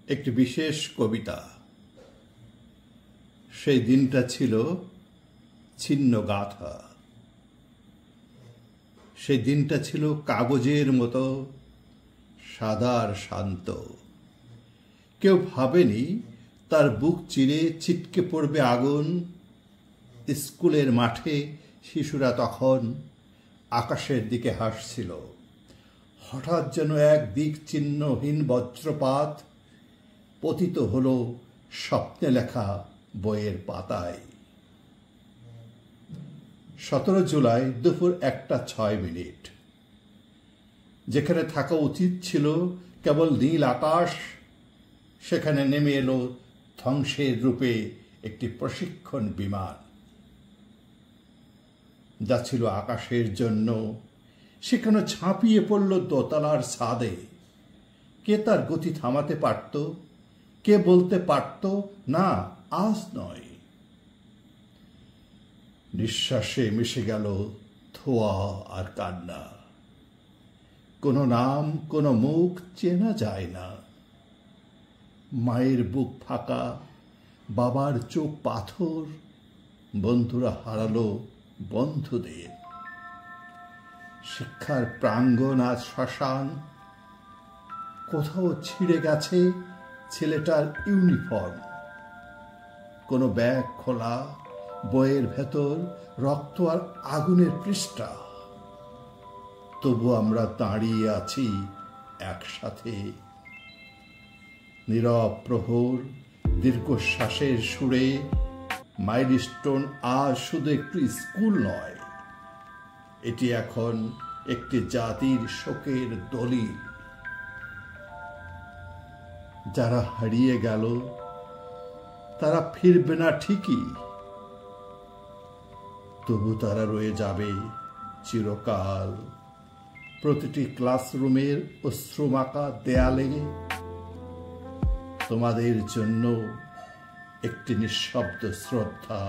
একটি বিশেষ কবিতা। সেই দিনটা ছিল ছিন্ন গাথা। সেই দিনটা ছিল কাগজের মতো সাদা আর শান্ত। কেউ ভাবেনি তার বুক চিরে ছিটকে পড়বে আগুন। স্কুলের মাঠে শিশুরা তখন আকাশের দিকে হাসছিল। হঠাৎ যেন এক দিক চিহ্নহীন বজ্রপাত পতিত হলো স্বপ্নে লেখা বইয়ের পাতায়। 17 জুলাই দুপুর 1:06। যেখানে থাকা উচিত ছিল কেবল নীল আকাশ, সেখানে নেমে এলো ধ্বংসের রূপে একটি প্রশিক্ষণ বিমান। যা ছিল আকাশের জন্য সেখানে ঝাঁপিয়ে পড়ল দোতলার ছাদে। কে তার গতি থামাতে পারত? কে বলতে পারত না, আজ নয়? নিঃশ্বাসে মিশে গেল ধোঁয়া আর কান্না। কোনো নাম, কোনো মুখ চেনা যায় না। মায়ের বুক ফাঁকা, বাবার চোখ পাথর। বন্ধুরা হারালো বন্ধুদের। শিক্ষার প্রাঙ্গণ আজ শ্মশান। কোথাও ছিঁড়ে গেছে ছেলেটার ইউনিফর্ম। কোনো ব্যাগ খোলা, বইয়ের ভেতর রক্ত আর আগুনের পৃষ্ঠা। তবু আমরা দাঁড়িয়ে আছি একসাথে। নীরব প্রহর, দীর্ঘশ্বাসের সুরে। মাইলস্টোন আজ শুধু একটি স্কুল নয়, এটি এখন একটি জাতির শোকের দলিল। যারা হারিয়ে গেল তারা ফিরবে না ঠিকই, তবু তারা রয়ে যাবে চিরকাল প্রতিটি ক্লাসরুমের অশ্রুমাখা দেয়ালে। তোমাদের জন্য একটি নিঃশব্দ শ্রদ্ধা,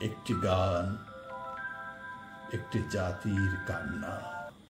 একটি গান, একটি জাতির কান্না।